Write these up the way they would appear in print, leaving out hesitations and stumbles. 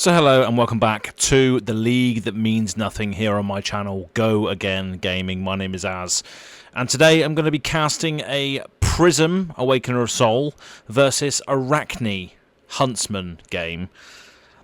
So hello and welcome back to the league that means nothing here on my channel, Go Again Gaming. My name is Az, and today I'm going to be casting a Prism, Awakener of Soul, versus Arakni, Huntsman game.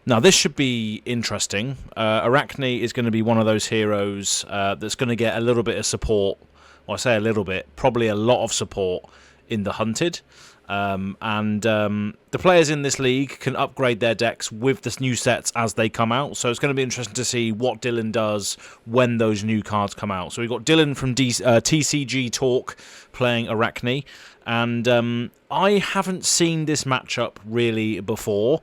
Now this should be interesting. Arakni is going to be one of those heroes that's going to get a little bit of support. Well, I say a little bit, probably a lot of support in the Hunted. The players in this league can upgrade their decks with the new sets as they come out. So it's going to be interesting to see what Dylan does when those new cards come out. So we've got Dylan from TCG Talk playing Arakni. And I haven't seen this matchup really before.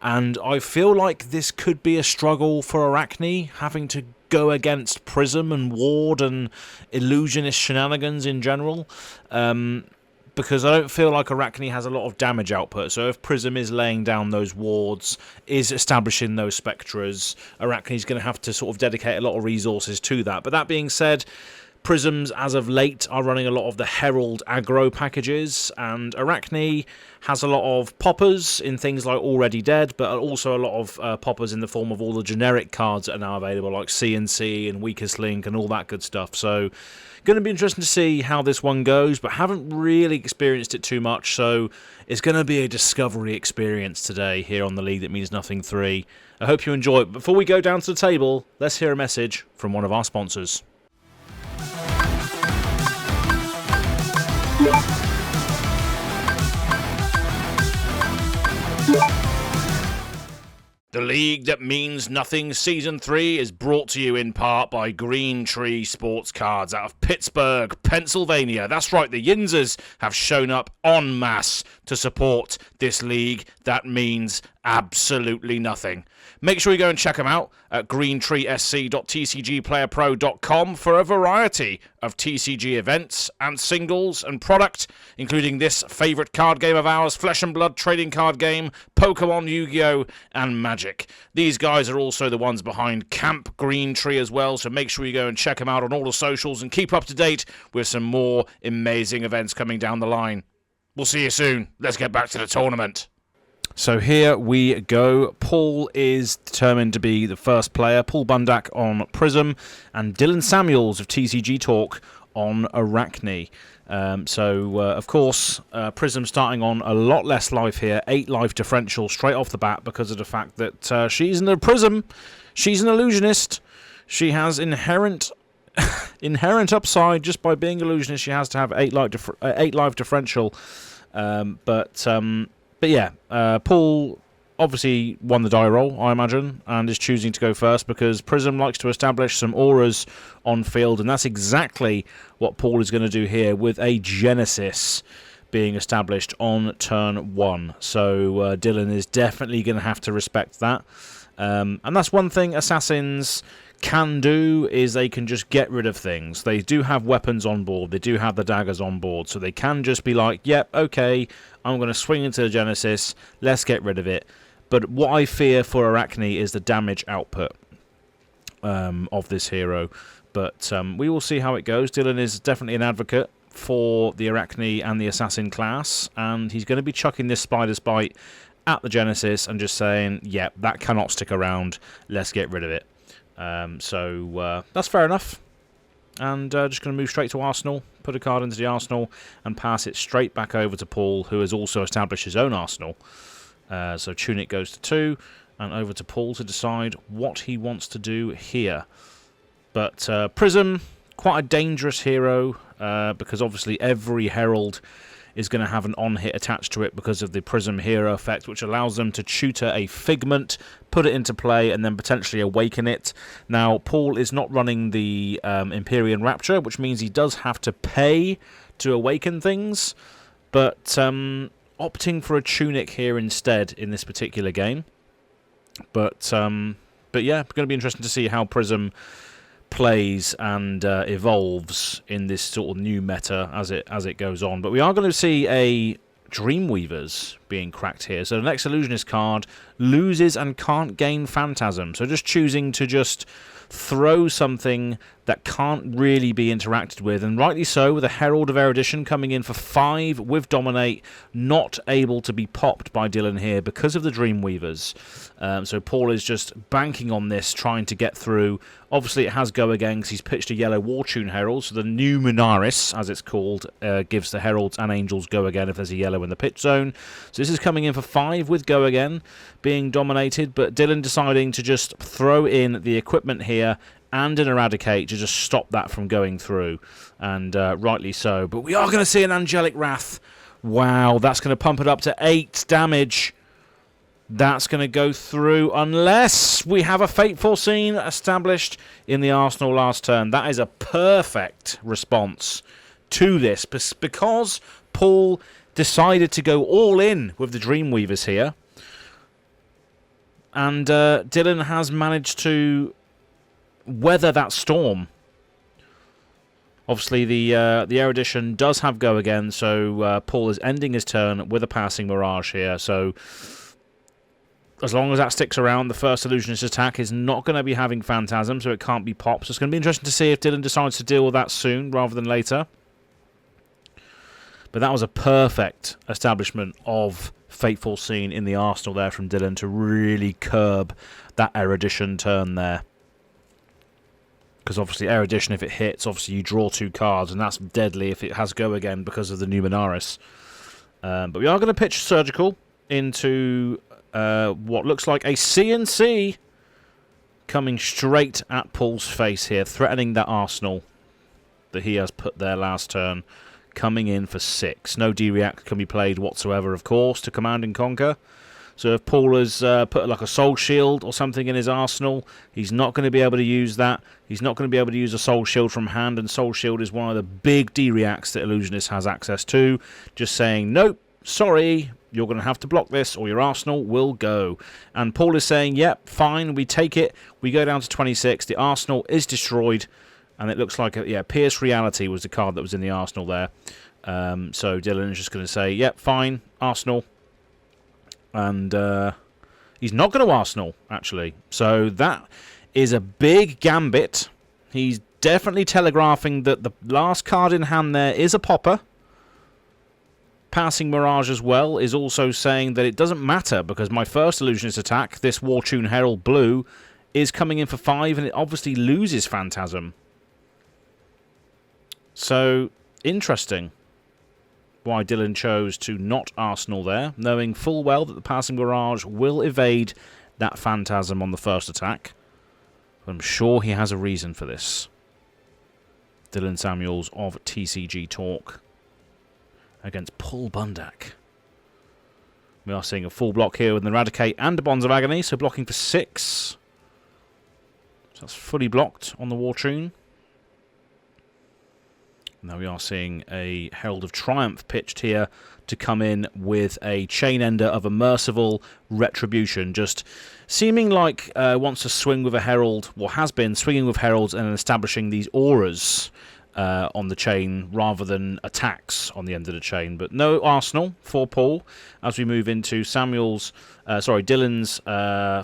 And I feel like this could be a struggle for Arakni, having to go against Prism and Ward and Illusionist shenanigans in general. Because I don't feel like Arakni has a lot of damage output. So if Prism is laying down those wards, is establishing those Spectras, Arakni's going to have to sort of dedicate a lot of resources to that. But that being said, Prisms, as of late, are running a lot of the Herald aggro packages, and Arakni has a lot of poppers in things like Already Dead, but also a lot of poppers in the form of all the generic cards that are now available, like CNC and Weakest Link and all that good stuff. So, going to be interesting to see how this one goes, but haven't really experienced it too much, so it's going to be a discovery experience today here on the League That Means Nothing 3. I hope you enjoy it. Before we go down to the table, let's hear a message from one of our sponsors. The League That Means Nothing Season 3 is brought to you in part by Green Tree Sports Cards out of Pittsburgh, Pennsylvania. That's right, the Yinzers have shown up en masse to support this league that means absolutely nothing. Make sure you go and check them out at greentreesc.tcgplayerpro.com for a variety of TCG events and singles and product, including this favourite card game of ours, Flesh and Blood trading card game, Pokemon, Yu-Gi-Oh! And Magic. These guys are also the ones behind Camp Green Tree as well, so make sure you go and check them out on all the socials and keep up to date with some more amazing events coming down the line. We'll see you soon. Let's get back to the tournament. So here we go. Paul is determined to be the first player. Paul Bundak on Prism and Dylan Samuels of TCG Talk on Arakni. Of course, Prism starting on a lot less life here. 8 life differential straight off the bat because of the fact that she's in the Prism. She's an illusionist. She has inherent upside just by being illusionist. She has to have 8 life differential. But yeah, Paul obviously won the die roll, I imagine, and is choosing to go first because Prism likes to establish some auras on field, and that's exactly what Paul is going to do here with a Genesis being established on turn 1. So Dylan is definitely going to have to respect that. And that's one thing Assassins can do, is they can just get rid of things. They do have weapons on board, they do have the daggers on board, so they can just be like, yep, okay, I'm going to swing into the Genesis, let's get rid of it. But what I fear for Arakni is the damage output of this hero. But we will see how it goes. Dylan is definitely an advocate for the Arakni and the Assassin class, and he's going to be chucking this Spider's Bite at the Genesis and just saying, yep, that cannot stick around, let's get rid of it. That's fair enough. And just going to move straight to Arsenal, put a card into the Arsenal, and pass it straight back over to Paul, who has also established his own Arsenal. So Tunic goes to 2, and over to Paul to decide what he wants to do here. But Prism, quite a dangerous hero, because obviously every Herald is going to have an on-hit attached to it because of the Prism hero effect, which allows them to tutor a Figment, put it into play, and then potentially awaken it. Now, Paul is not running the Empyrean Rapture, which means he does have to pay to awaken things, but opting for a Tunic here instead in this particular game. But yeah, going to be interesting to see how Prism plays and evolves in this sort of new meta as it goes on. But we are going to see a Dreamweavers being cracked here. So the next Illusionist card loses and can't gain Phantasm. So just choosing to just throw something that can't really be interacted with, and rightly so, with a Herald of Erudition coming in for 5 with Dominate, not able to be popped by Dylan here because of the Dreamweavers. So Paul is just banking on this, trying to get through. Obviously it has Go Again because he's pitched a yellow Wartune Herald, so the new Munaris, as it's called, gives the Heralds and Angels Go Again if there's a yellow in the pitch zone. So this is coming in for 5 with Go Again, being dominated, but Dylan deciding to just throw in the equipment here and an Eradicate to just stop that from going through, and rightly so. But we are going to see an Angelic Wrath. Wow, that's going to pump it up to 8 damage. That's going to go through unless we have a Fateful Scene established in the arsenal last turn. That is a perfect response to this, because Paul decided to go all in with the Dreamweavers here, and Dylan has managed to weather that storm. Obviously, the Erudition does have Go Again, so Paul is ending his turn with a Passing Mirage here. So as long as that sticks around, the first Illusionist attack is not going to be having Phantasm, so it can't be popped. So it's going to be interesting to see if Dylan decides to deal with that soon rather than later. But that was a perfect establishment of Fateful Scene in the arsenal there from Dylan to really curb that Erudition turn there. Because obviously Erudition, if it hits, obviously you draw 2 cards, and that's deadly if it has Go Again because of the Numenaris. But we are going to pitch Surgical into what looks like a CNC coming straight at Paul's face here, threatening that arsenal that he has put there last turn, coming in for 6. No D-React can be played whatsoever, of course, to Command and Conquer. So if Paul has put like a Soul Shield or something in his arsenal, he's not going to be able to use that. He's not going to be able to use a Soul Shield from hand, and Soul Shield is one of the big D-Reacts that Illusionist has access to. Just saying, nope, sorry, you're going to have to block this or your arsenal will go. And Paul is saying, yep, fine, we take it. We go down to 26. The arsenal is destroyed, and it looks like, Pierce Reality was the card that was in the arsenal there. So Dylan is just going to say, yep, fine, arsenal. And he's not going to arsenal, actually. So that is a big gambit. He's definitely telegraphing that the last card in hand there is a popper. Passing Mirage as well is also saying that it doesn't matter, because my first Illusionist attack, this Wartune Herald Blue, is coming in for 5, and it obviously loses Phantasm. So, interesting why Dylan chose to not arsenal there, knowing full well that the Passing Mirage will evade that Phantasm on the first attack. I'm sure he has a reason for this. Dylan Samuels of TCG Talk against Paul Bundak. We are seeing a full block here with an Eradicate and a Bonds of Agony, so blocking for 6. So that's fully blocked on the Wartune. Now we are seeing a Herald of Triumph pitched here to come in with a Chain Ender of a Merciful Retribution, just seeming like wants to swing with a Herald, or has been swinging with Heralds and essablishing these auras on the chain rather than attacks on the end of the chain. But no arsenal for Paul as we move into Dylan's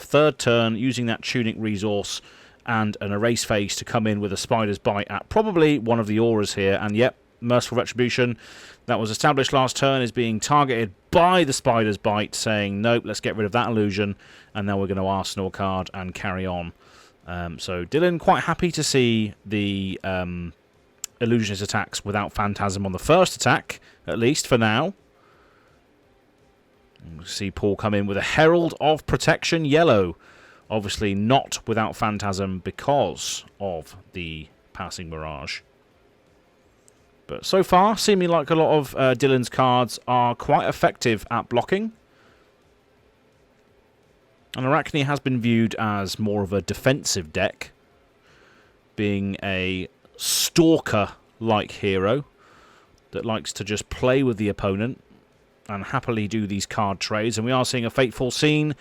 third turn, using that Tunic resource and an Erase Face to come in with a Spider's Bite at probably one of the auras here. And yep, Merciful Retribution that was established last turn is being targeted by the Spider's Bite, saying nope, let's get rid of that illusion, and now we're going to arsenal a card and carry on. So Dylan quite happy to see the Illusionist attacks without Phantasm on the first attack, at least for now. And we'll see Paul come in with a Herald of Protection Yellow. Obviously not without Phantasm because of the Passing Mirage. But so far, seeming like a lot of Dylan's cards are quite effective at blocking. And Arakni has been viewed as more of a defensive deck, being a stalker-like hero that likes to just play with the opponent and happily do these card trades. And we are seeing a Fateful Scene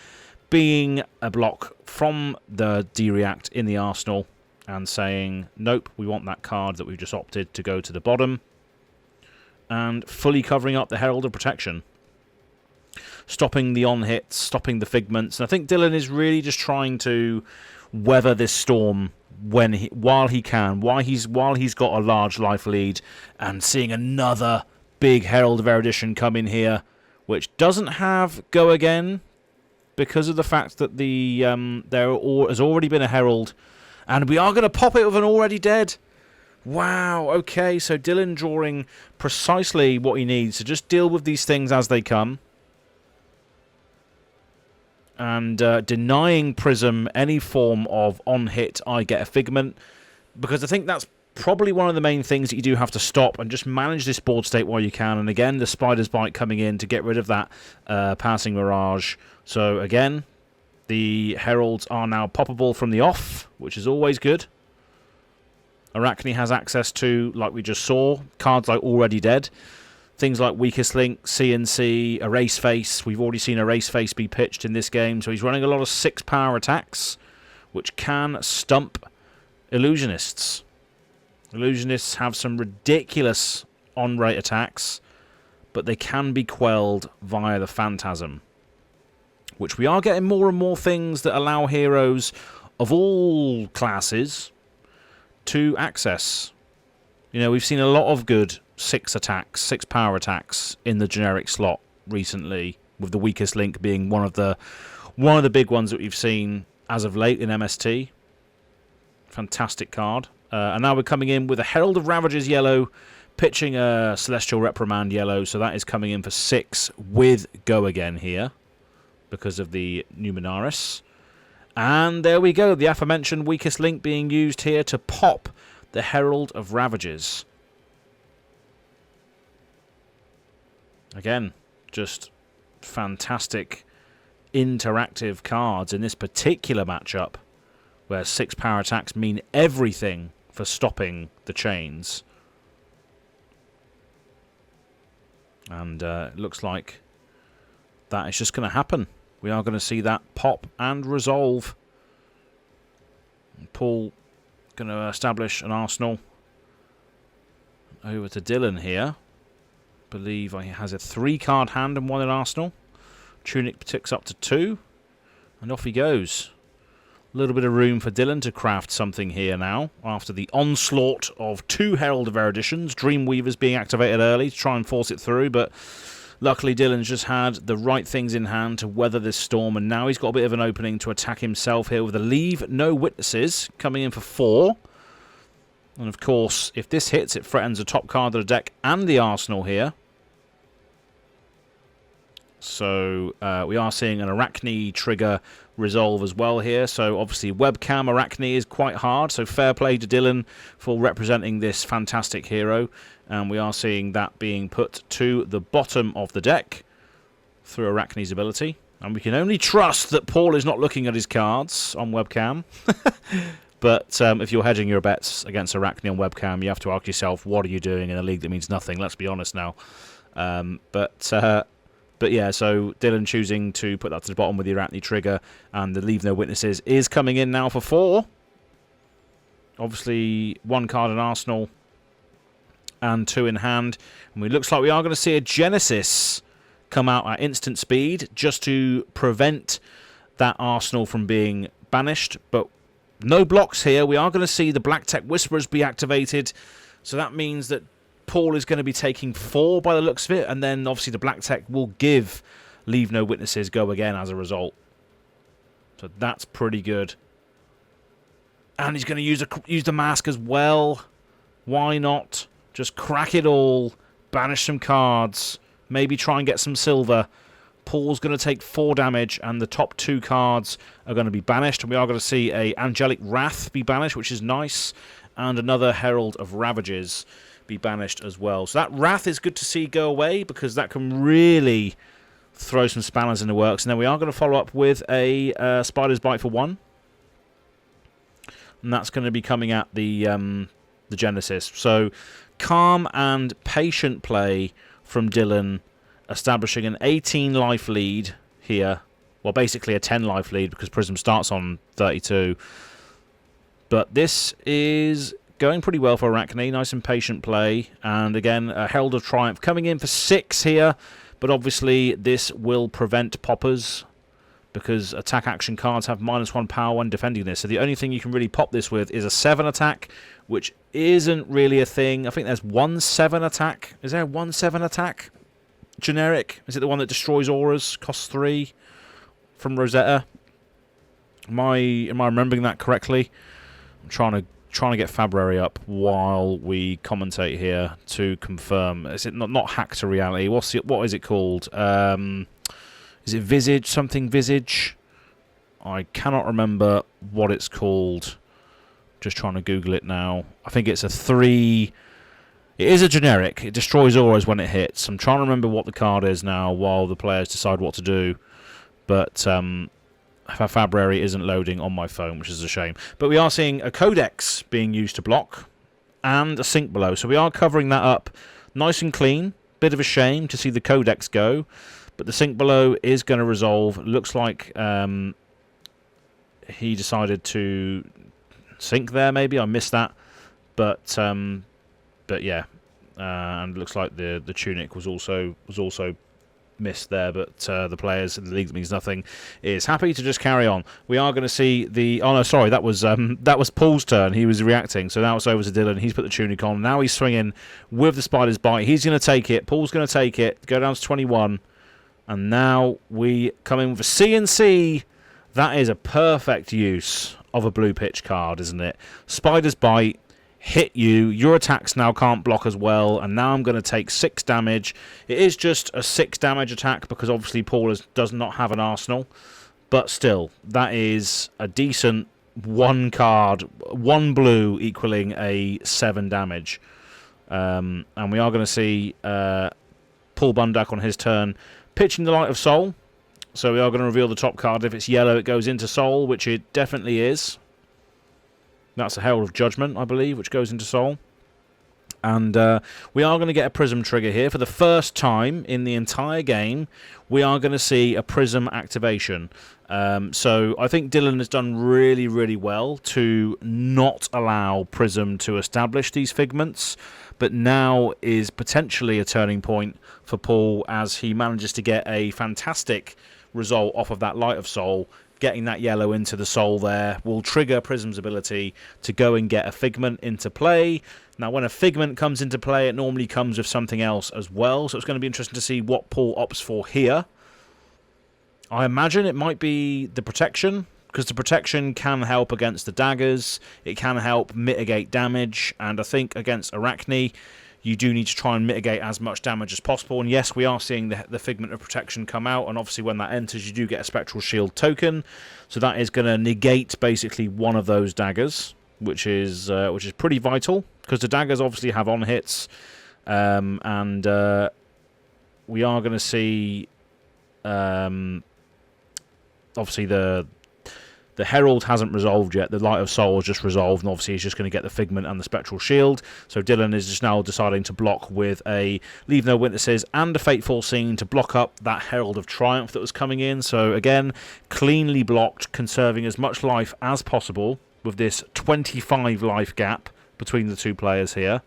being a block from the D-React in the arsenal and saying, nope, we want that card that we've just opted to go to the bottom, and fully covering up the Herald of Protection. Stopping the on-hits, stopping the Figments. And I think Dylan is really just trying to weather this storm while he can, while he's got a large life lead, and seeing another big Herald of Erudition come in here, which doesn't have Go Again because of the fact that there has already been a Herald, and we are going to pop it with an Already Dead. Wow, okay, so Dylan drawing precisely what he needs to just deal with these things as they come. And denying Prism any form of on-hit I get a Figment, because I think that's probably one of the main things that you do have to stop and just manage this board state while you can. And again, the Spider's Bite coming in to get rid of that Passing Mirage. So again, the Heralds are now poppable from the off, which is always good. Arakni has access to, like we just saw, cards like Already Dead. Things like Weakest Link, CNC, Erase Face. We've already seen Erase Face be pitched in this game. So he's running a lot of 6-power attacks, which can stump Illusionists. Illusionists have some ridiculous on-rate attacks, but they can be quelled via the Phantasm, which we are getting more and more things that allow heroes of all classes to access. You know, we've seen a lot of good 6-power attacks in the generic slot recently, with the Weakest Link being one of the big ones that we've seen as of late in MST. Fantastic card. And now we're coming in with a Herald of Ravages yellow, pitching a Celestial Reprimand yellow, so that is coming in for 6 with Go Again here because of the Numenaris. And there we go, the aforementioned Weakest Link being used here to pop the Herald of Ravages. Again, just fantastic interactive cards in this particular matchup, where 6-power attacks mean everything for stopping the chains. And it looks like that is just going to happen. We are going to see that pop and resolve. And Paul going to establish an arsenal. Over to Dylan here. Believe he has a 3-card hand and 1 in arsenal. Tunic ticks up to 2. And off he goes. A little bit of room for Dylan to craft something here now, after the onslaught of 2 Herald of Eruditions. Dreamweaver's being activated early to try and force it through, but luckily Dylan's just had the right things in hand to weather this storm, and now he's got a bit of an opening to attack himself here with a Leave No Witnesses coming in for 4. And of course, if this hits, it threatens the top card of the deck and the arsenal here. So we are seeing an Arakni trigger resolve as well here. So obviously webcam Arakni is quite hard. So fair play to Dylan for representing this fantastic hero. And we are seeing that being put to the bottom of the deck through Arakni's ability. And we can only trust that Paul is not looking at his cards on webcam. But if you're hedging your bets against Arakni on webcam, you have to ask yourself, what are you doing in a league that means nothing? Let's be honest now. But yeah, so Dylan choosing to put that to the bottom with the Arakni trigger, and the Leave No Witnesses is coming in now for 4. Obviously, 1 card in arsenal and 2 in hand. And it looks like we are going to see a Genesis come out at instant speed just to prevent that arsenal from being banished. But no blocks here. We are going to see the Black Tech Whisperers be activated. So that means that Paul is going to be taking 4 by the looks of it, and then obviously the Black Tech will give Leave No Witnesses Go Again as a result. So that's pretty good. And he's going to use the mask as well. Why not? Just crack it all, banish some cards, maybe try and get some silver. Paul's going to take 4 damage, and the top 2 cards are going to be banished. And we are going to see a Angelic Wrath be banished, which is nice, and another Herald of Ravages be banished as well. So that Wrath is good to see go away, because that can really throw some spanners in the works. And then we are going to follow up with a Spider's Bite for 1. And that's going to be coming at the Genesis. So calm and patient play from Dylan, establishing an 18 life lead here. Well, basically a 10 life lead, because Prism starts on 32. But this is going pretty well for Arakni. Nice and patient play. And again, a Herald of Triumph coming in for 6 here. But obviously this will prevent poppers because attack action cards have -1 power when defending this. So the only thing you can really pop this with is a 7 attack, which isn't really a thing. I think there's 1/7 attack. Is there a 1/7 attack? Generic? Is it the one that destroys auras? Costs 3 from Rosetta? Am I remembering that correctly? I'm trying to get Fabrary up while we commentate here to confirm. Is it not Hack to Reality? What is it called? Is it Visage? Something Visage? I cannot remember what it's called. Just trying to Google it now. I think it's a 3. It is a generic. It destroys auras when it hits. I'm trying to remember what the card is now while the players decide what to do. But Fabrary isn't loading on my phone, which is a shame. But we are seeing a Codex being used to block and a Sink Below. So we are covering that up nice and clean. Bit of a shame to see the Codex go. But the Sink Below is going to resolve. Looks like he decided to sink there, maybe. I missed that. But yeah, and it looks like the Tunic was also missed there, but the players in the league that means nothing is happy to just carry on. We are going to see the... Oh, no, sorry, that was Paul's turn. He was reacting, so now it's over to Dylan. He's put the Tunic on. Now he's swinging with the Spider's Bite. He's going to take it. Paul's going to take it. Go down to 21. And now we come in with a CNC. That is a perfect use of a blue pitch card, isn't it? Spider's Bite. Hit you. Your attacks now can't block as well, and now I'm going to take 6 damage. It is just a 6 damage attack because obviously Paul does not have an arsenal, but still, that is a decent 1 card, 1 blue equaling a 7 damage. And we are going to see Paul Bundak on his turn pitching the Light of Soul. So we are going to reveal the top card. If it's yellow, it goes into Soul, which it definitely is. That's a Herald of Judgment, I believe, which goes into Soul. And we are going to get a Prism trigger here. For the first time in the entire game, we are going to see a Prism activation. So I think Dylan has done really, really well to not allow Prism to establish these figments. But now is potentially a turning point for Paul as he manages to get a fantastic result off of that Light of Soul. Getting that yellow into the Soul there will trigger Prism's ability to go and get a Figment into play. Now, when a Figment comes into play, it normally comes with something else as well. So it's going to be interesting to see what Paul opts for here. I imagine it might be the Protection, because the Protection can help against the daggers. It can help mitigate damage. And I think against Arakni, you do need to try and mitigate as much damage as possible. And yes, we are seeing the Figment of Protection come out. And obviously when that enters, you do get a Spectral Shield token. So that is going to negate basically one of those daggers, which is pretty vital. Because the daggers obviously have on hits. And we are going to see... obviously the Herald hasn't resolved yet. The Light of Soul has just resolved, and obviously he's just going to get the Figment and the Spectral Shield. So Dylan is just now deciding to block with a Leave No Witnesses and a Fateful Scene to block up that Herald of Triumph that was coming in. So again, cleanly blocked, conserving as much life as possible with this 25 life gap between the two players here.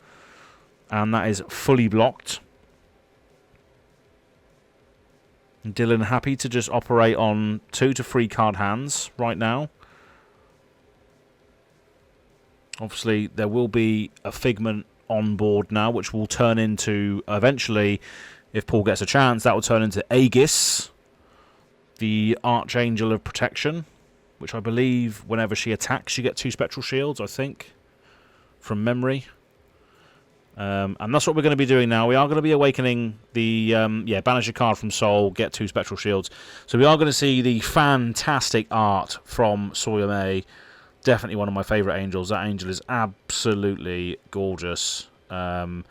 And that is fully blocked. Dylan happy to just operate on 2 to 3 card hands right now. Obviously, there will be a Figment on board now, which will turn into, eventually, if Paul gets a chance, that will turn into Aegis, the Archangel of Protection, which I believe whenever she attacks, you get 2 Spectral Shields, I think, from memory. And that's what we're going to be doing now. We are going to be awakening the... banish a card from Soul, get 2 Spectral Shields. So we are going to see the fantastic art from Soyame. Definitely one of my favourite angels. That angel is absolutely gorgeous. And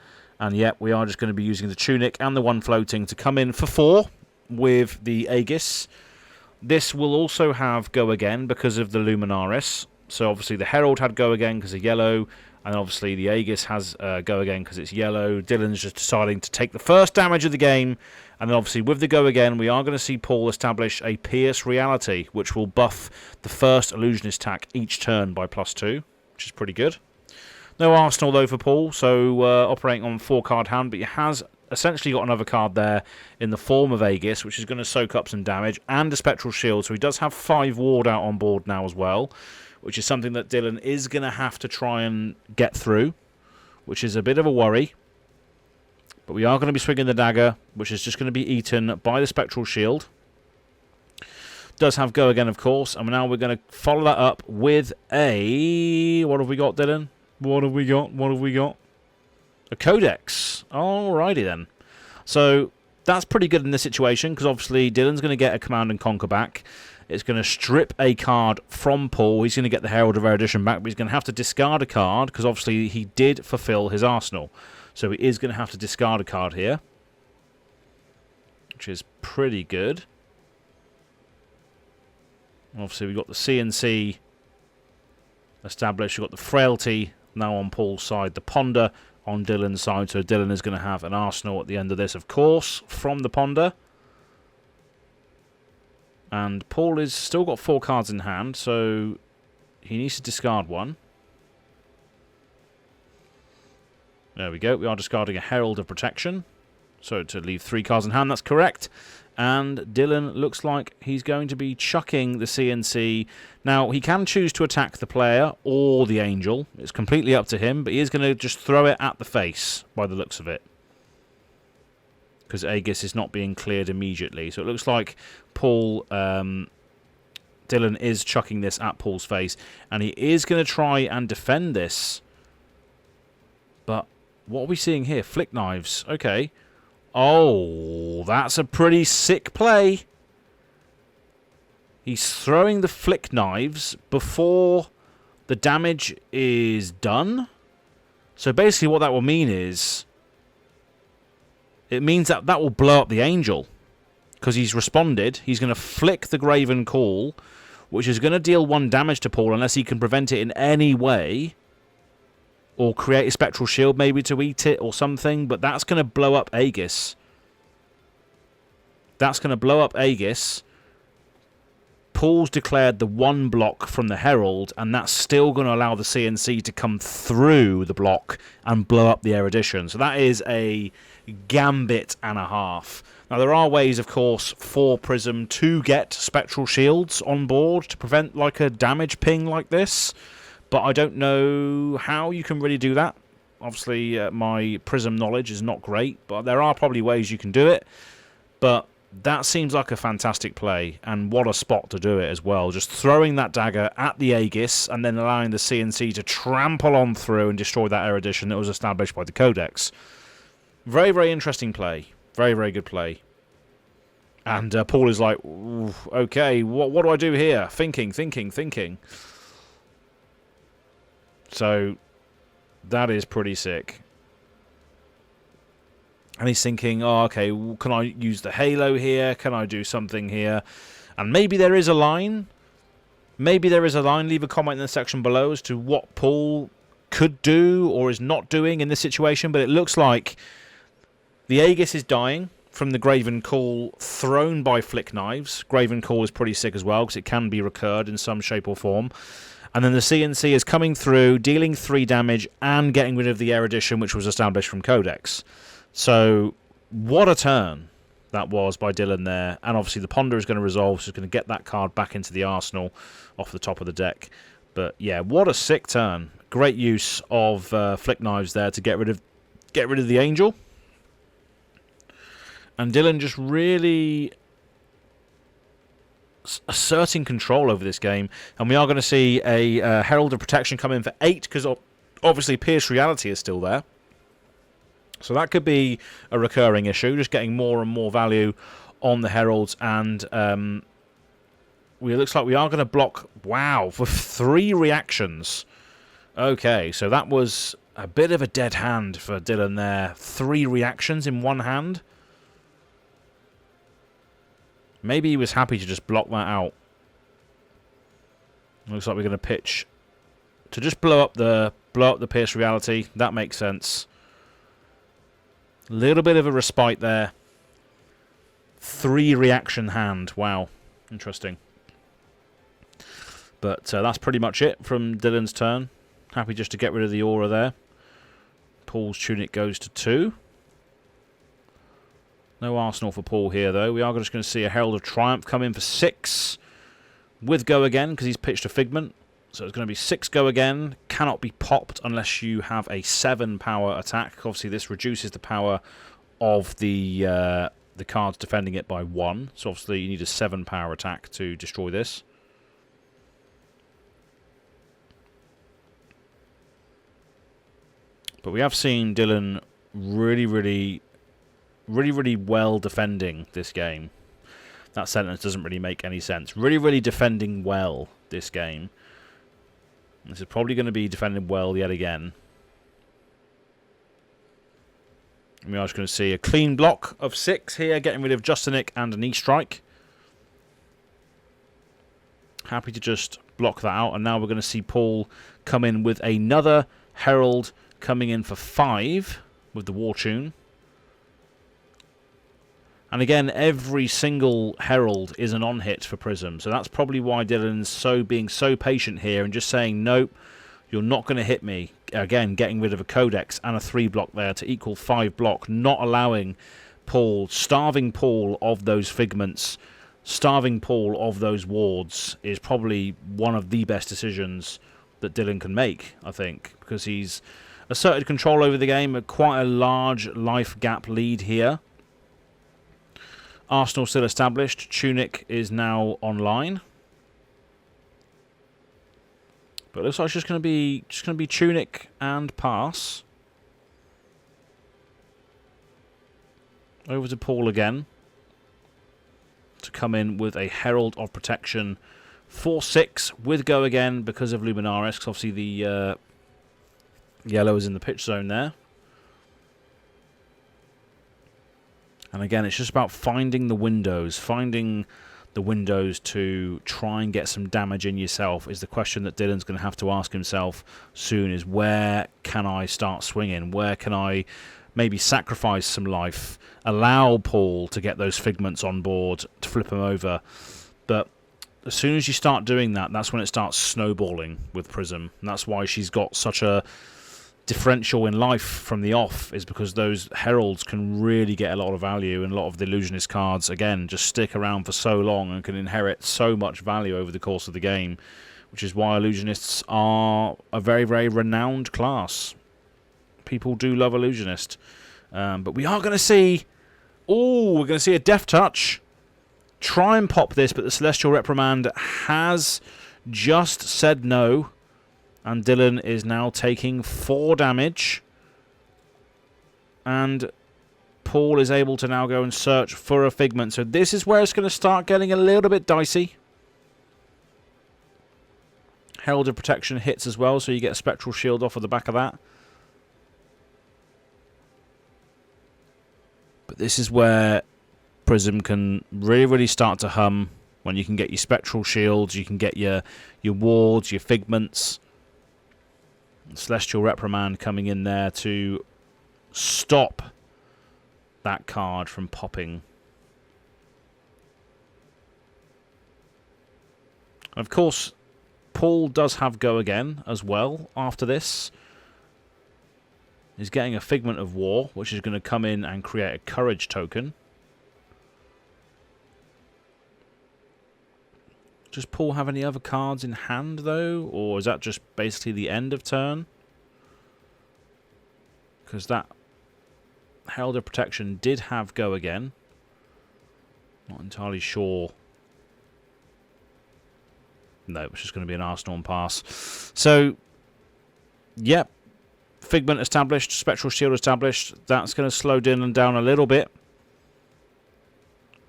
yet, we are just going to be using the Tunic and the 1 floating to come in for 4 with the Aegis. This will also have Go Again because of the Luminaris. So obviously the Herald had Go Again because of yellow. And obviously the Aegis has Go Again because it's yellow. Dylan's just deciding to take the first damage of the game. And then obviously with the Go Again, we are going to see Paul establish a Pierce Reality, which will buff the first Illusionist attack each turn by +2, which is pretty good. No Arsenal though for Paul, so operating on 4 card hand, but he has essentially got another card there in the form of Aegis, which is going to soak up some damage, and a Spectral Shield, so he does have 5 ward out on board now as well, which is something that Dylan is going to have to try and get through, which is a bit of a worry. But we are going to be swinging the dagger, which is just going to be eaten by the Spectral Shield. Does have Go Again, of course, and now we're going to follow that up with a... What have we got, Dylan? What have we got? What have we got? A Codex. Alrighty then. So that's pretty good in this situation, because obviously Dylan's going to get a Command and Conquer back. It's going to strip a card from Paul. He's going to get the Herald of Erudition back, but he's going to have to discard a card, because obviously he did fulfill his arsenal. So he is going to have to discard a card here, which is pretty good. Obviously, we've got the CNC established. We've got the Frailty now on Paul's side. The Ponder on Dylan's side. So Dylan is going to have an arsenal at the end of this, of course, from the Ponder. And Paul has still got 4 cards in hand, so he needs to discard one. There we go. We are discarding a Herald of Protection. So to leave 3 cards in hand, that's correct. And Dylan looks like he's going to be chucking the CNC. Now, he can choose to attack the player or the angel. It's completely up to him, but he is going to just throw it at the face by the looks of it, because Aegis is not being cleared immediately. So it looks like Dylan is chucking this at Paul's face, and he is going to try and defend this. But what are we seeing here? Flick Knives. Okay. Oh, that's a pretty sick play. He's throwing the Flick Knives before the damage is done. So basically what that will mean is, it means that that will blow up the angel, because he's responded. He's going to flick the Graven Call, which is going to deal 1 damage to Paul unless he can prevent it in any way, or create a Spectral Shield maybe to eat it or something. But that's going to blow up Aegis. That's going to blow up Aegis. Paul's declared the 1 block from the Herald, and that's still going to allow the CNC to come through the block and blow up the Erudition. So that is a gambit and a half. Now, there are ways, of course, for Prism to get Spectral Shields on board to prevent like a damage ping like this, but I don't know how you can really do that. Obviously, my Prism knowledge is not great, but there are probably ways you can do it. But that seems like a fantastic play, and what a spot to do it as well. Just throwing that dagger at the Aegis and then allowing the CNC to trample on through and destroy that Erudition that was established by the Codex. Very, very interesting play. Very, very good play. And Paul is like, okay, what do I do here? Thinking. So that is pretty sick. And he's thinking, oh, okay, can I use the Halo here? Can I do something here? And maybe there is a line. Maybe there is a line. Leave a comment in the section below as to what Paul could do or is not doing in this situation. But it looks like the Aegis is dying from the Graven Call thrown by Flick Knives. Graven Call is pretty sick as well, because it can be recurred in some shape or form. And then the CNC is coming through, dealing 3 damage and getting rid of the Erudition, which was established from Codex. So, what a turn that was by Dylan there. And obviously the Ponder is going to resolve, so he's going to get that card back into the arsenal off the top of the deck. But yeah, what a sick turn. Great use of Flick Knives there to get rid of the Angel. And Dylan just really asserting control over this game. And we are going to see a Herald of Protection come in for 8, because obviously Pierce Reality is still there. So that could be a recurring issue, just getting more and more value on the Heralds. And it looks like we are going to block, wow, for 3 reactions. Okay, so that was a bit of a dead hand for Dylan there. 3 reactions in one hand. Maybe he was happy to just block that out. Looks like we're going to pitch to just blow up the Pierce Reality. That makes sense. Little bit of a respite there. 3 reaction hand. Wow. Interesting. But that's pretty much it from Dylan's turn. Happy just to get rid of the aura there. Paul's Tunic goes to 2. No Arsenal for Paul here, though. We are just going to see a Herald of Triumph come in for 6 with Go Again, because he's pitched a Figment. So it's going to be 6 Go Again. Cannot be popped unless you have a 7 power attack. Obviously, this reduces the power of the cards defending it by 1. So obviously, you need a 7 power attack to destroy this. But we have seen Dylan really well defending this game. That sentence doesn't really make any sense. Really defending well this game. This is probably going to be defending well yet again. And we are just going to see a clean block of 6 here, getting rid of Justinic and an E-Strike. Happy to just block that out. And now we're going to see Paul come in with another Herald, coming in for 5 with the War Tune. And again, every single Herald is an on-hit for Prism. So that's probably why Dylan's being so patient here and just saying, nope, you're not going to hit me. Again, getting rid of a Codex and a 3 block there to equal 5 block, not allowing Paul, starving Paul of those Figments, starving Paul of those wards is probably one of the best decisions that Dylan can make, I think, because he's asserted control over the game at quite a large life gap lead here. Arsenal still established. Tunic is now online. But it looks like it's just going to be Tunic and pass. Over to Paul again. To come in with a Herald of Protection 4/6 with Go Again because of Luminaris. Because obviously the yellow is in the pitch zone there. And again, it's just about finding the windows. Finding the windows to try and get some damage in yourself is the question that Dylan's going to have to ask himself soon, is where can I start swinging? Where can I maybe sacrifice some life? Allow Paul to get those Figments on board, to flip him over. But as soon as you start doing that, that's when it starts snowballing with Prism. And that's why she's got such a differential in life from the off, is because those Heralds can really get a lot of value, and a lot of the Illusionist cards, again, just stick around for so long and can inherit so much value over the course of the game, which is why Illusionists are a very renowned class. People do love Illusionist. But we are going to see... Oh, we're going to see a Death Touch. Try and pop this, but the Celestial Reprimand has just said no. And Dylan is now taking 4 damage. And Paul is able to now go and search for a Figment. So this is where it's going to start getting a little bit dicey. Herald of Protection hits as well, so you get a Spectral Shield off of the back of that. But this is where Prism can really start to hum. When you can get your Spectral Shields, you can get your wards, your Figments. Celestial Reprimand coming in there to stop that card from popping. Of course, Paul does have Go Again as well after this. He's getting a Figment of War, which is going to come in and create a Courage token. Does Paul have any other cards in hand, though? Or is that just basically the end of turn? Because that Herald of Protection did have Go Again. Not entirely sure. No, it's just going to be an Arsenal and pass. So, yep. Figment established. Spectral Shield established. That's going to slow Dylan down a little bit.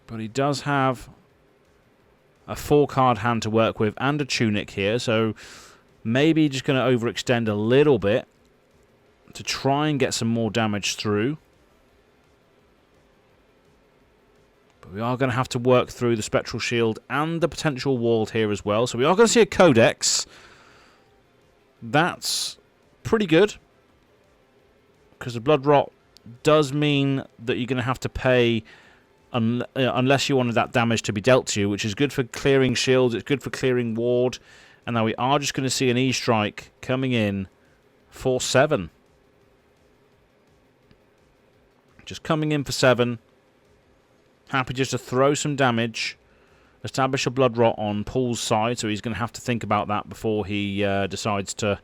But he does have a 4-card hand to work with and a Tunic here, so maybe just going to overextend a little bit to try and get some more damage through. But we are going to have to work through the Spectral Shield and the potential ward here as well, so we are going to see a Codex. That's pretty good, because the Blood Rot does mean that you're going to have to pay unless you wanted that damage to be dealt to you, which is good for clearing shields, it's good for clearing ward. And now we are just going to see an E-Strike coming in for 7. Just coming in for 7. Happy just to throw some damage, establish a blood rot on Paul's side, so he's going to have to think about that before he decides to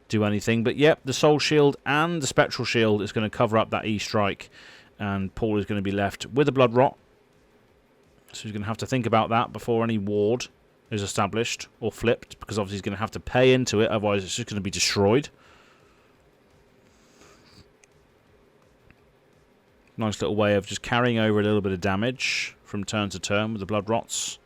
do anything. But yep, the Soul Shield and the Spectral Shield is going to cover up that E-Strike, and Paul is going to be left with a blood rot. So he's going to have to think about that before any ward is established or flipped, because obviously he's going to have to pay into it, otherwise it's just going to be destroyed. Nice little way of just carrying over a little bit of damage from turn to turn with the blood rots.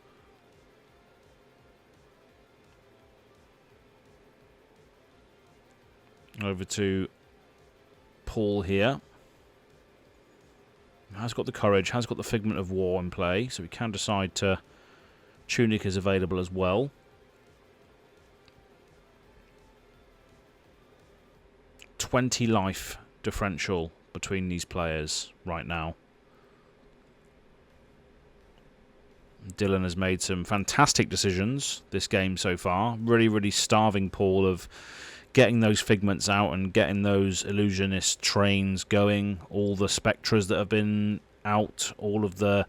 Over to Paul here. Has got the courage, has got the Figment of War in play, so we can decide to... Tunic is available as well. $20 life differential between these players right now. Dylan has made some fantastic decisions this game so far. Really, really starving Paul of getting those Figments out and getting those Illusionist trains going. All the Spectras that have been out, all of the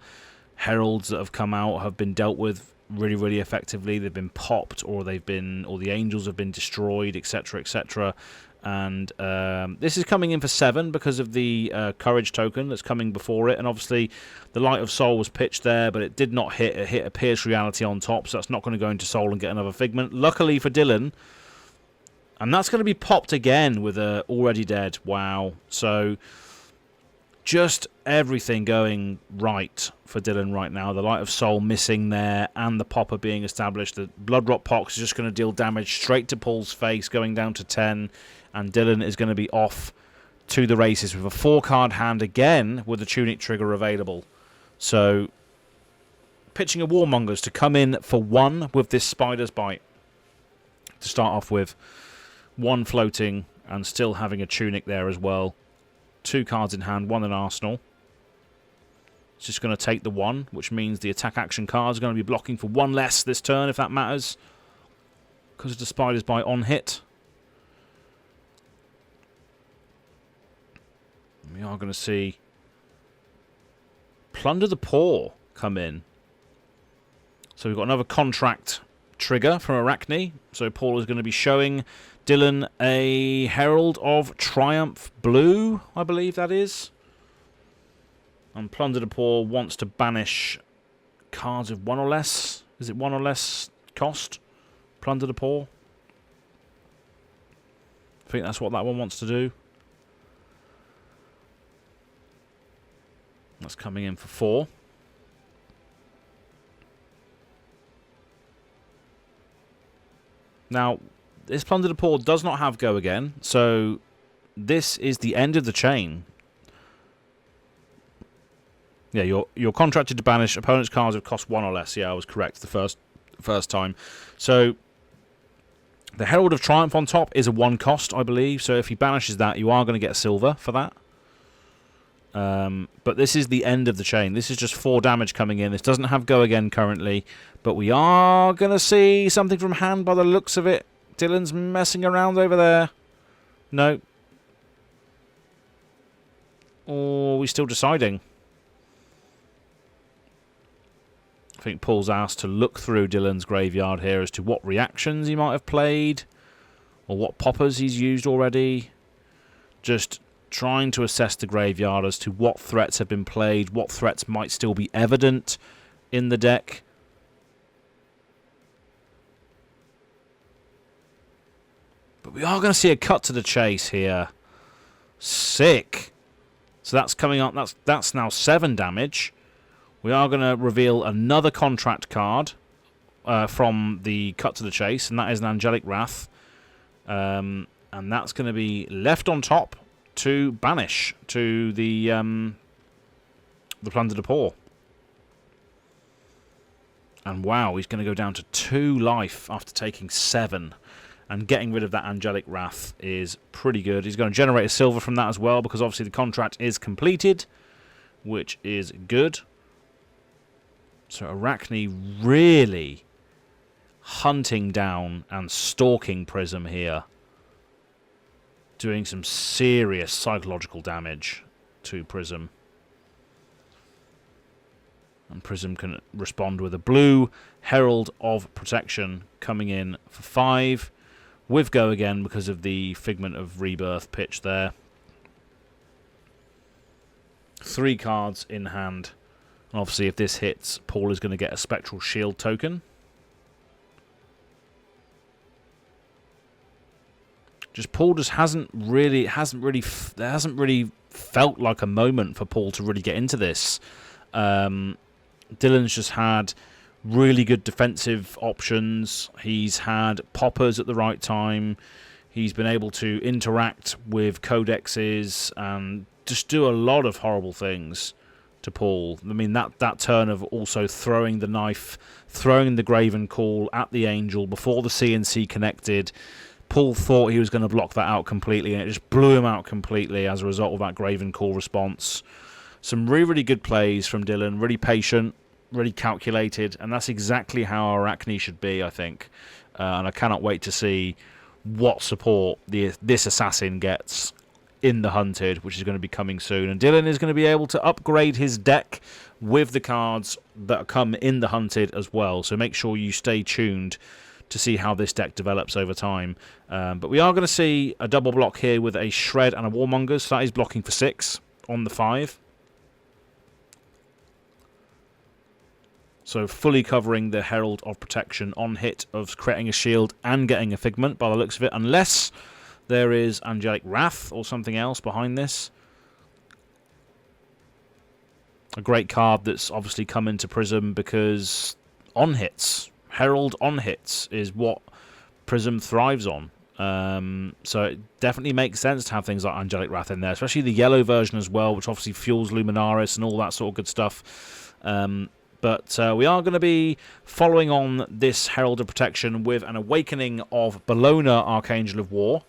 Heralds that have come out have been dealt with really, really effectively. They've been popped, or the Angels have been destroyed, etc., etc. And this is coming in for 7 because of the Courage token that's coming before it. And obviously the Light of Soul was pitched there, but it did not hit. It hit a Pierce Reality on top, so that's not going to go into Soul and get another Figment. Luckily for Dylan, and that's going to be popped again with a Already Dead. Wow. So just everything going right for Dylan right now. The Light of Soul missing there, and the popper being established. The Blood Rot Pox is just going to deal damage straight to Paul's face, going down to 10. And Dylan is going to be off to the races with a 4-card hand again with the Tunic trigger available. So, pitching a Warmongers to come in for 1 with this Spider's Bite. To start off with 1 floating and still having a Tunic there as well. 2 cards in hand, 1 in arsenal. It's just going to take the 1, which means the attack action card is going to be blocking for 1 less this turn, if that matters. Because of the Spider's Bite on hit. We are going to see Plunder the Poor come in. So we've got another contract trigger from Arakni. So Paul is going to be showing Dylan a Herald of Triumph Blue, I believe that is. And Plunder the Poor wants to banish cards of 1 or less. Is it 1 or less cost? Plunder the Poor. I think that's what that one wants to do. That's coming in for 4. Now, this Plunder the Poor does not have Go Again, so this is the end of the chain. Yeah, you're contracted to banish opponent's cards that cost 1 or less. Yeah, I was correct the first time. So the Herald of Triumph on top is a 1 cost, I believe. So if he banishes that, you are going to get a silver for that. But this is the end of the chain. This is just 4 damage coming in. This doesn't have Go Again currently, but we are going to see something from hand by the looks of it. Dylan's messing around over there. No. Or are we still deciding? I think Paul's asked to look through Dylan's graveyard here as to what reactions he might have played, or what poppers he's used already. Just trying to assess the graveyard as to what threats have been played, what threats might still be evident in the deck. But we are going to see a cut to the chase here. Sick. So that's coming up. That's now 7 damage. We are going to reveal another contract card from the cut to the chase, and that is an Angelic Wrath. And that's going to be left on top to banish to the Plunder the Poor. And wow, he's going to go down to 2 life after taking 7. And getting rid of that Angelic Wrath is pretty good. He's going to generate a silver from that as well, because obviously the contract is completed, which is good. So Arakni really hunting down and stalking Prism here. Doing some serious psychological damage to Prism. And Prism can respond with a blue Herald of Protection coming in for 5 with Go Again because of the Figment of Rebirth pitch there. 3 cards in hand. And obviously if this hits, Paul is going to get a Spectral Shield token. Just Paul just hasn't really felt like a moment for Paul to really get into this. Dylan's just had really good defensive options. He's had poppers at the right time. He's been able to interact with codexes and just do a lot of horrible things to Paul. I mean, that turn of also throwing the knife, throwing the Graven Call at the Angel before the CNC connected. Paul thought he was going to block that out completely, and it just blew him out completely as a result of that Graven Call response. Some really, really good plays from Dylan, really patient, really calculated, and that's exactly how Arakni should be, I think. And I cannot wait to see what support this assassin gets in the Hunted, which is going to be coming soon. And Dylan is going to be able to upgrade his deck with the cards that come in the Hunted as well. So make sure you stay tuned to see how this deck develops over time. But we are going to see a double block here with a Shred and a Warmonger. So that is blocking for 6 on the 5. So fully covering the Herald of Protection on hit of creating a shield and getting a Figment by the looks of it. Unless there is Angelic Wrath or something else behind this. A great card that's obviously come into Prism because on hits, Herald on hits is what Prism thrives on. So it definitely makes sense to have things like Angelic Wrath in there, especially the yellow version as well, which obviously fuels Luminaris and all that sort of good stuff. But we are going to be following on this Herald of Protection with an Awakening of Bologna, Archangel of War.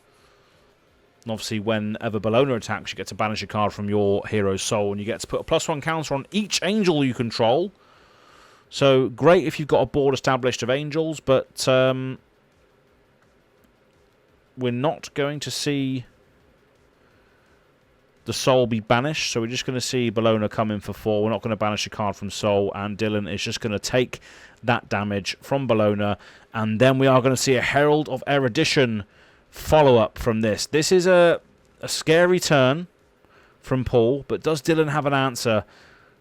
And obviously, whenever Bologna attacks, you get to banish a card from your hero's soul, and you get to put a +1 counter on each angel you control. So, great if you've got a board established of angels, but we're not going to see the soul be banished, so we're just going to see Bologna come in for 4. We're not going to banish a card from soul, and Dylan is just going to take that damage from Bologna, and then we are going to see a Herald of Erudition follow-up from this. This is a scary turn from Paul, but does Dylan have an answer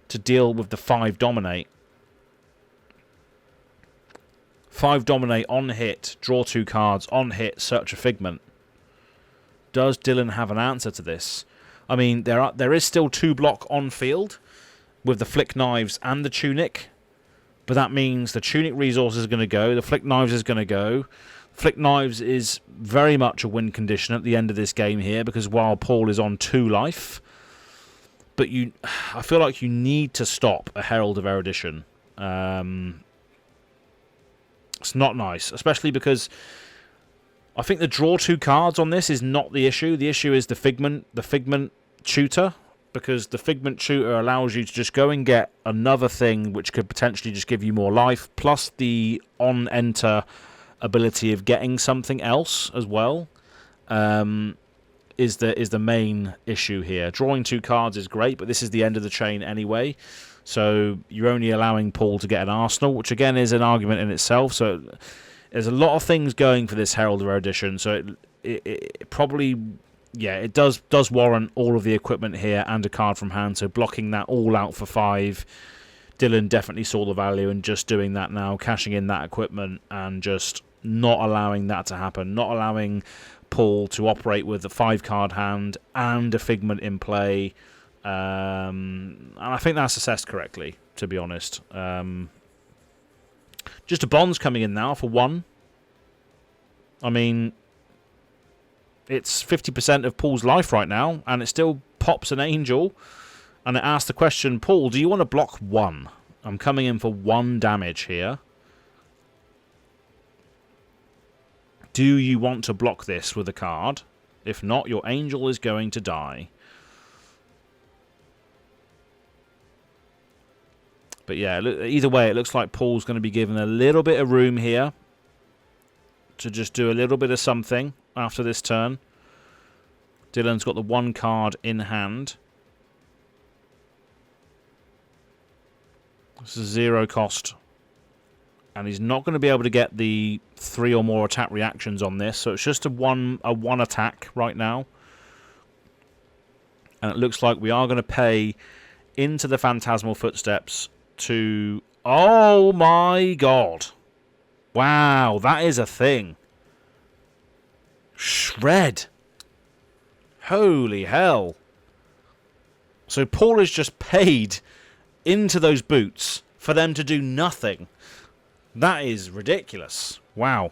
to deal with the 5 Dominate? 5 Dominate on hit, draw 2 cards, on hit, search a Figment. Does Dylan have an answer to this? I mean, there is still 2 block on field with the Flick Knives and the Tunic, but that means the Tunic resource is going to go, the Flick Knives is going to go. Flick Knives is very much a win condition at the end of this game here, because while Paul is on 2 life, but I feel like you need to stop a Herald of Erudition. It's not nice, especially because I think the draw 2 cards on this is not the issue. The issue is the Figment Tutor, because the Figment Tutor allows you to just go and get another thing which could potentially just give you more life, plus the on-enter ability of getting something else as well, is the main issue here. Drawing 2 cards is great, but this is the end of the chain anyway. So you're only allowing Paul to get an Arsenal, which again is an argument in itself. So there's a lot of things going for this Herald of Erudition. So it probably, yeah, it does warrant all of the equipment here and a card from hand. So blocking that all out for 5. Dylan definitely saw the value in just doing that now, cashing in that equipment and just not allowing that to happen. Not allowing Paul to operate with a 5-card hand and a Figment in play. And I think that's assessed correctly, to be honest. Just a Bonds coming in now for 1. I mean, it's 50% of Paul's life right now, and it still pops an Angel, and it asks the question, Paul, do you want to block 1? I'm coming in for 1 damage here. Do you want to block this with a card? If not, your Angel is going to die. But yeah, either way, it looks like Paul's going to be given a little bit of room here to just do a little bit of something after this turn. Dylan's got the 1 card in hand. This is 0 cost. And he's not going to be able to get the 3 or more attack reactions on this, so it's just a one attack right now. And it looks like we are going to pay into the Phantasmal Footsteps to... Oh my god. Wow, that is a thing. Shred. Holy hell. So Paul has just paid into those boots for them to do nothing. That is ridiculous. Wow.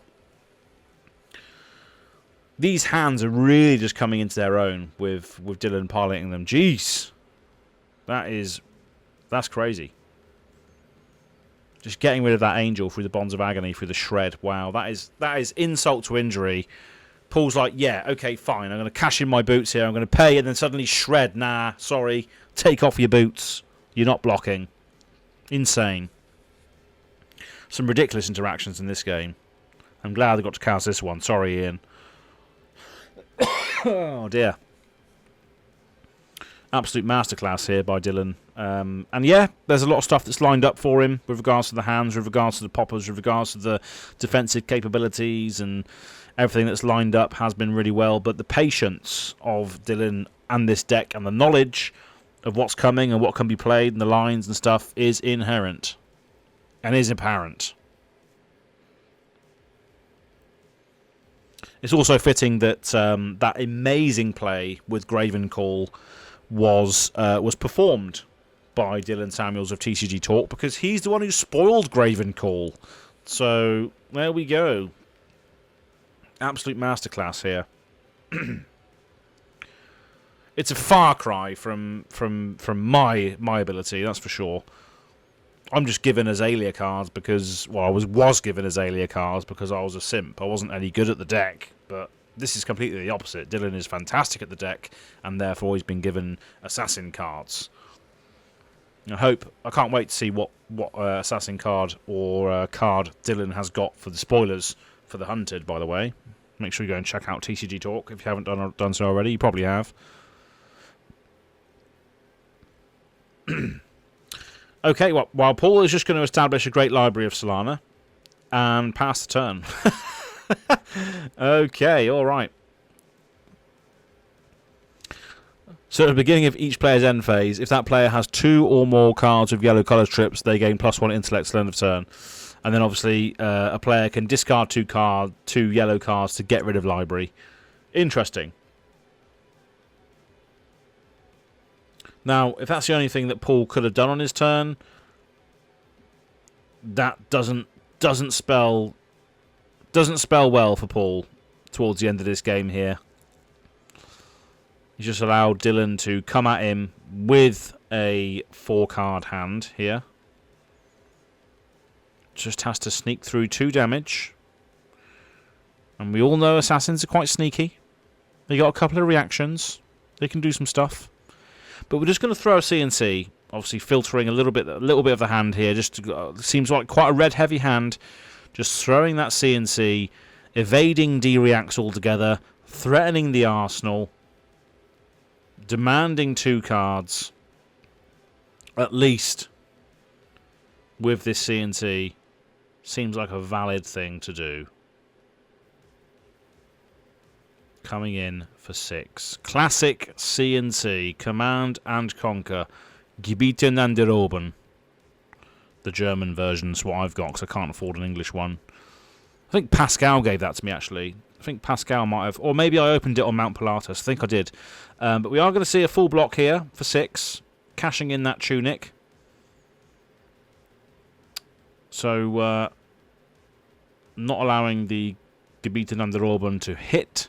These hands are really just coming into their own with Dylan piloting them. Jeez. That's crazy. Just getting rid of that angel through the bonds of agony, through the shred. Wow, that is insult to injury. Paul's like, yeah, okay, fine. I'm going to cash in my boots here. I'm going to pay, and then suddenly shred. Nah, sorry. Take off your boots. You're not blocking. Insane. Some ridiculous interactions in this game. I'm glad I got to cast this one. Sorry, Ian. Oh, dear. Absolute masterclass here by Dylan. And yeah, there's a lot of stuff that's lined up for him with regards to the hands, with regards to the poppers, with regards to the defensive capabilities, and everything that's lined up has been really well. But the patience of Dylan and this deck and the knowledge of what's coming and what can be played and the lines and stuff is inherent and is apparent. It's also fitting that that amazing play with Graven Call was performed by Dylan Samuels of TCG Talk, because he's the one who spoiled Graven Call. So there we go. Absolute masterclass here. It's a far cry from my ability, that's for sure. I'm just given Azalea cards because, well, I was given Azalea cards because I was a simp. I wasn't any good at the deck, but this is completely the opposite. Dylan is fantastic at the deck, and therefore he's been given assassin cards. I can't wait to see what assassin card or card Dylan has got for the spoilers for the Hunted, by the way. Make sure you go and check out TCG Talk if you haven't done so already. You probably have. Okay, well, while Paul is just going to establish a great library of Solana and pass the turn. Okay, all right. So at the beginning of each player's end phase, if that player has 2 or more cards with yellow colour strips, they gain +1 intellect till end of turn. And then obviously a player can discard 2 yellow cards to get rid of library. Interesting. Now, if that's the only thing that Paul could have done on his turn, that doesn't spell well for Paul towards the end of this game here. He just allowed Dylan to come at him with a 4-card hand here. Just has to sneak through 2 damage. And we all know assassins are quite sneaky. They got a couple of reactions. They can do some stuff. But we're just going to throw a CNC, obviously filtering a little bit of the hand here. Just seems like quite a red-heavy hand. Just throwing that CNC, evading D-reacts altogether, threatening the arsenal, demanding 2 cards, at least, with this CNC. Seems like a valid thing to do. Coming in for 6. Classic CNC. Command and Conquer. Gebieten and Eroben. The German version's what I've got because I can't afford an English one. I think Pascal gave that to me, actually. I think Pascal might have... Or maybe I opened it on Mount Pilatus. I think I did. But we are going to see a full block here for 6. Cashing in that tunic. So, not allowing the Gebieten and Eroben to hit.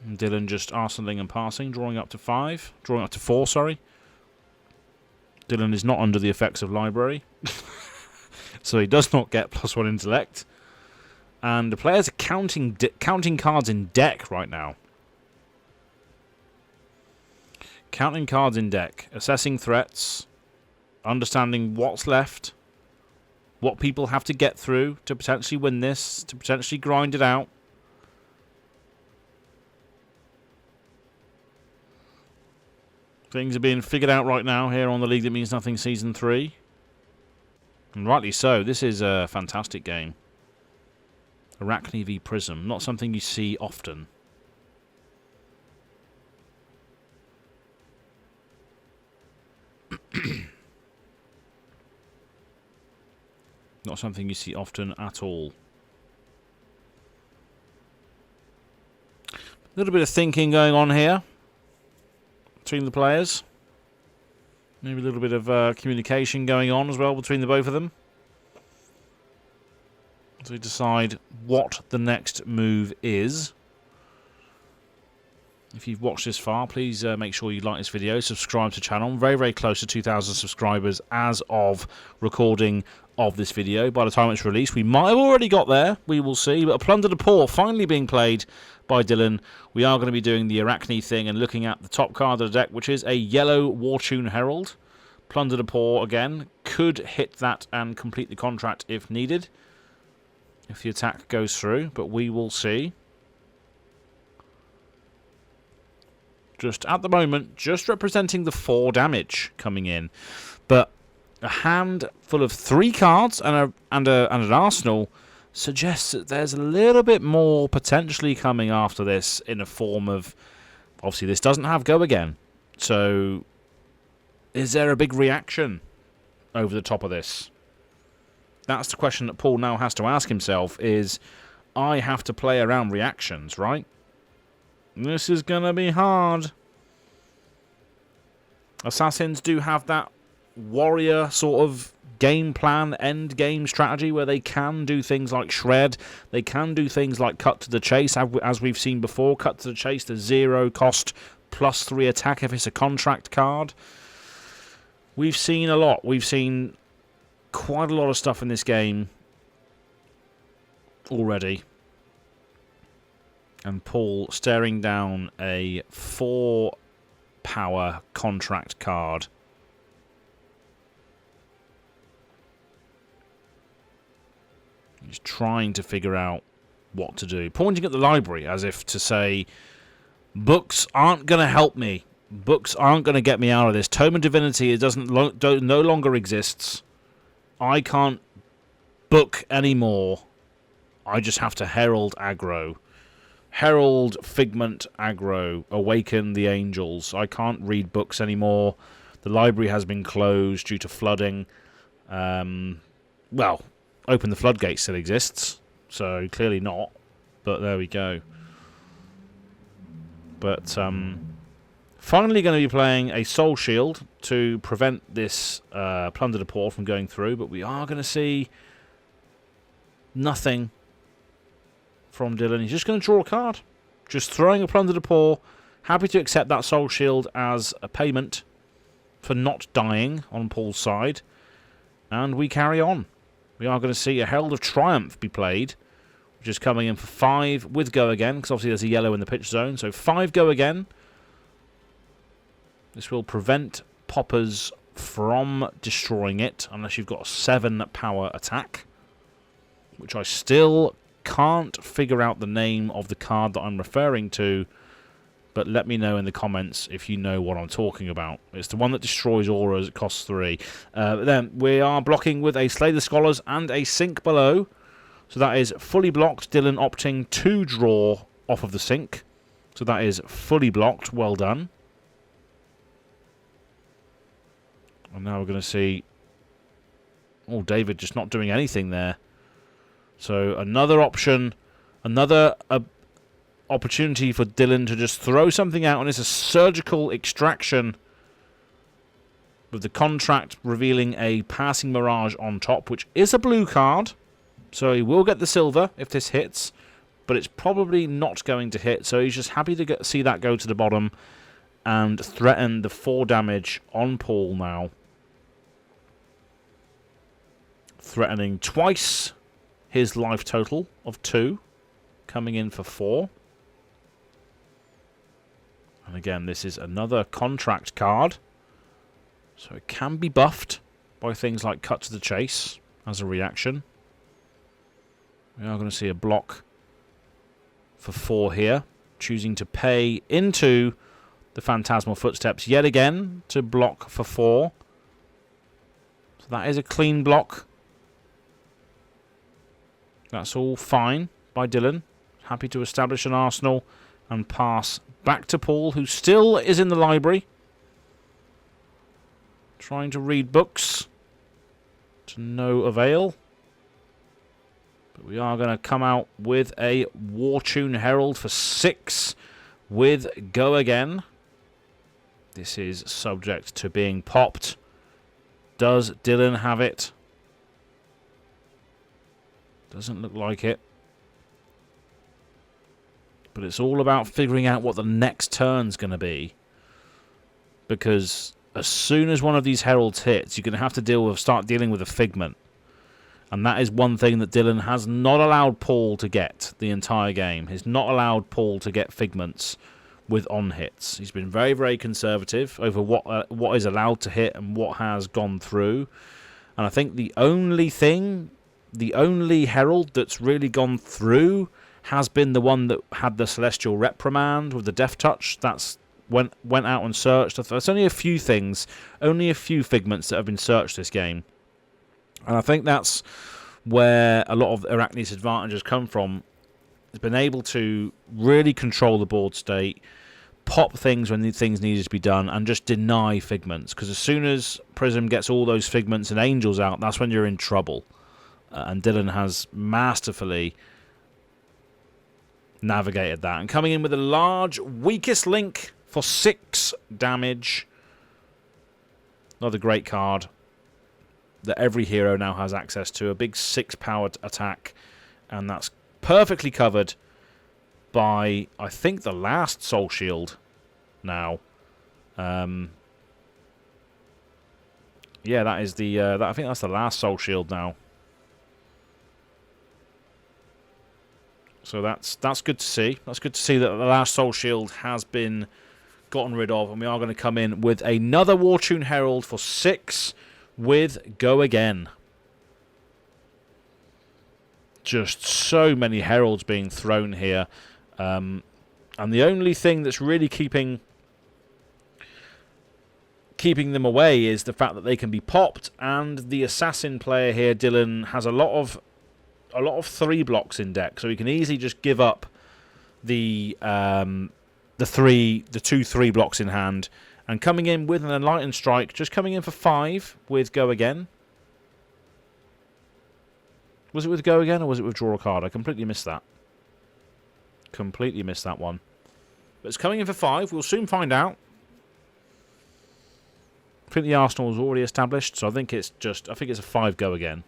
Dylan just arsenaling and passing, drawing up to 5. Drawing up to 4, sorry. Dylan is not under the effects of library. So he does not get +1 intellect. And the players are counting cards in deck right now. Counting cards in deck. Assessing threats. Understanding what's left. What people have to get through to potentially win this. To potentially grind it out. Things are being figured out right now here on the League That Means Nothing Season 3. And rightly so. This is a fantastic game. Arakni v Prism. Not something you see often. Not something you see often at all. A little bit of thinking going on here between the players. Maybe a little bit of communication going on as well between the both of them. So we decide what the next move is. If you've watched this far, please make sure you like this video, subscribe to the channel. I'm very, very close to 2,000 subscribers as of recording of this video. By the time it's released, we might have already got there. We will see. But a Plunder the Poor finally being played by Dylan. We are going to be doing the Arakni thing and looking at the top card of the deck, which is a yellow Wartune Herald. Plunder the Poor, again, could hit that and complete the contract if needed, if the attack goes through. But we will see. Just at the moment, just representing the 4 damage coming in. But a hand full of 3 cards and an arsenal suggests that there's a little bit more potentially coming after this in a form of... Obviously, this doesn't have Go Again. So, is there a big reaction over the top of this? That's the question that Paul now has to ask himself is, I have to play around reactions, right? This is going to be hard. Assassins do have that warrior sort of game plan, end game strategy where they can do things like shred. They can do things like cut to the chase, as we've seen before. Cut to the chase, the 0 cost +3 attack if it's a contract card. We've seen a lot. We've seen quite a lot of stuff in this game already. And Paul staring down a 4 power contract card. He's trying to figure out what to do. Pointing at the library as if to say, books aren't going to help me. Books aren't going to get me out of this. Tome of Divinity no longer exists. I can't book anymore. I just have to Herald aggro. Herald, Figment, aggro, Awaken the Angels. I can't read books anymore. The library has been closed due to flooding. Well, Open the Floodgates still exists, so clearly not. But there we go. But finally going to be playing a Soul Shield to prevent this Plunder the Poor from going through. But we are going to see nothing from Dylan. He's just going to draw a card. Just throwing a Plunder the Poor. Happy to accept that Soul Shield as a payment for not dying on Paul's side. And we carry on. We are going to see a Herald of Triumph be played, which is coming in for 5 with Go Again, because obviously there's a yellow in the pitch zone. So 5 Go Again. This will prevent Poppers from destroying it, unless you've got a 7 power attack, which I still can't figure out the name of the card that I'm referring to, but let me know in the comments if you know what I'm talking about. It's the one that destroys auras. It costs 3. But then we are blocking with a Slay the Scholars and a Sink below. So that is fully blocked. Dylan opting to draw off of the Sink. So that is fully blocked. Well done. And now we're going to see... Oh, David just not doing anything there. So another option, another opportunity for Dylan to just throw something out, and it's a surgical extraction with the contract revealing a Passing Mirage on top, which is a blue card. So he will get the silver if this hits, but it's probably not going to hit. So he's just happy to see that go to the bottom and threaten the 4 damage on Paul now. Threatening twice his life total of 2, coming in for 4. And again, this is another contract card, so it can be buffed by things like Cut to the Chase as a reaction. We are going to see a block for 4 here, choosing to pay into the Phantasmal Footsteps yet again to block for 4. So that is a clean block. That's all fine by Dylan. Happy to establish an arsenal and pass back to Paul, who still is in the library. Trying to read books to no avail. But we are going to come out with a War Tune Herald for 6 with Go Again. This is subject to being popped. Does Dylan have it? Doesn't look like it. But it's all about figuring out what the next turn's going to be. Because as soon as one of these heralds hits, you're going to have to start dealing with a Figment. And that is one thing that Dylan has not allowed Paul to get the entire game. He's not allowed Paul to get Figments with on-hits. He's been very, very conservative over what is allowed to hit and what has gone through. And I think the only herald that's really gone through has been the one that had the Celestial Reprimand with the Death Touch. That's went out and searched. There's only a few things, only a few Figments that have been searched this game. And I think that's where a lot of Arakni's advantages come from. He's been able to really control the board state, pop things when things needed to be done, and just deny Figments. Because as soon as Prism gets all those Figments and Angels out, that's when you're in trouble. And Dylan has masterfully navigated that. And coming in with a large Weakest Link for 6 damage. Another great card that every hero now has access to. A big 6-powered attack. And that's perfectly covered by, I think, the last Soul Shield now. Yeah, that is the... I think that's the last Soul Shield now. So that's good to see. That's good to see that the last Soul Shield has been gotten rid of. And we are going to come in with another War Tune Herald for 6 with Go Again. Just so many heralds being thrown here. And the only thing that's really keeping them away is the fact that they can be popped. And the Assassin player here, Dylan, has a lot of 3 blocks in deck, so he can easily just give up the 2 3 blocks in hand, and coming in with an Enlightened Strike, just coming in for 5 with Go Again. Was it with Go Again or was it with Draw a Card? I completely missed that. Completely missed that one. But it's coming in for 5. We'll soon find out. I think the Arsenal was already established, so I think it's a 5 Go Again.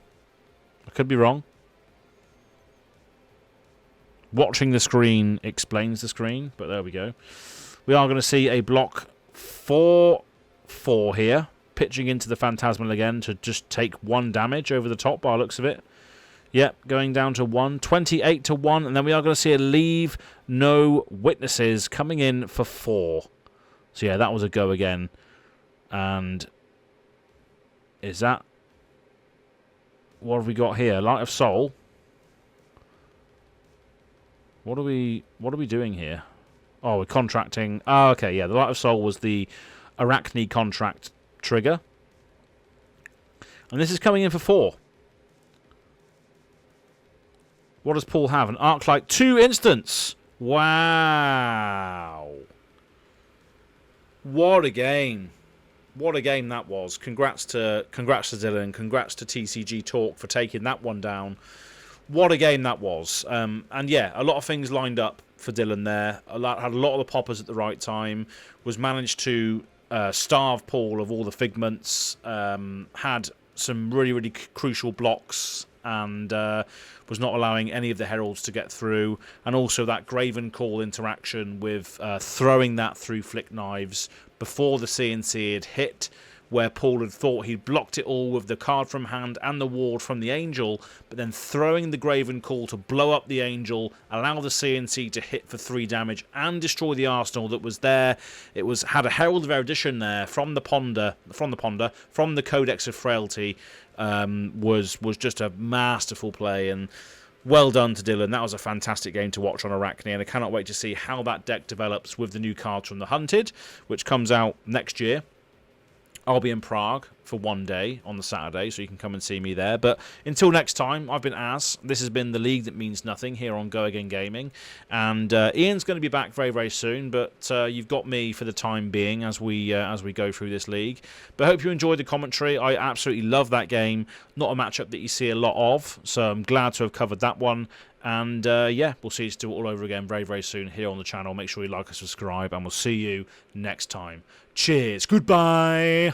I could be wrong. Watching the screen explains the screen, but there we go. We are going to see a block 4/4 here, pitching into the Phantasmal again to just take 1 damage over the top by the looks of it. Yep, going down to 1, 28 to 1, and then we are going to see a Leave No Witnesses coming in for 4. So yeah, that was a Go Again. And is that... what have we got here? Light of Soul. What are we doing here? Oh, we're contracting. Oh, okay, yeah. The Light of Soul was the Arakni contract trigger. And this is coming in for 4. What does Paul have? An Arclight 2 instance. Wow. What a game. What a game that was. Congrats to Dylan. Congrats to TCG Talk for taking that one down. What a game that was. And yeah, a lot of things lined up for Dylan there. Had a lot of the poppers at the right time. Was managed to starve Paul of all the Figments. Had some really, really crucial blocks. And was not allowing any of the heralds to get through. And also that Graven Call interaction with throwing that through Flick Knives before the CNC had hit, where Paul had thought he'd blocked it all with the card from hand and the ward from the Angel, but then throwing the Graven Call to blow up the Angel, allow the CNC to hit for 3 damage and destroy the Arsenal that was there. It had a Herald of Erudition there from the Codex of Frailty. Was just a masterful play, and Well done to Dylan. That was a fantastic game to watch on Arakni, and I cannot wait to see how that deck develops with the new cards from the Hunted, which comes out next year. I'll be in Prague for one day on the Saturday, so you can come and see me there. But until next time, I've been Az. This has been The League That Means Nothing here on Go Again Gaming. And Ian's going to be back very, very soon, but you've got me for the time being as we go through this league. But I hope you enjoyed the commentary. I absolutely love that game. Not a matchup that you see a lot of, so I'm glad to have covered that one. And yeah, we'll see you do it all over again very, very soon here on the channel. Make sure you like and subscribe, and we'll see you next time. Cheers. Goodbye.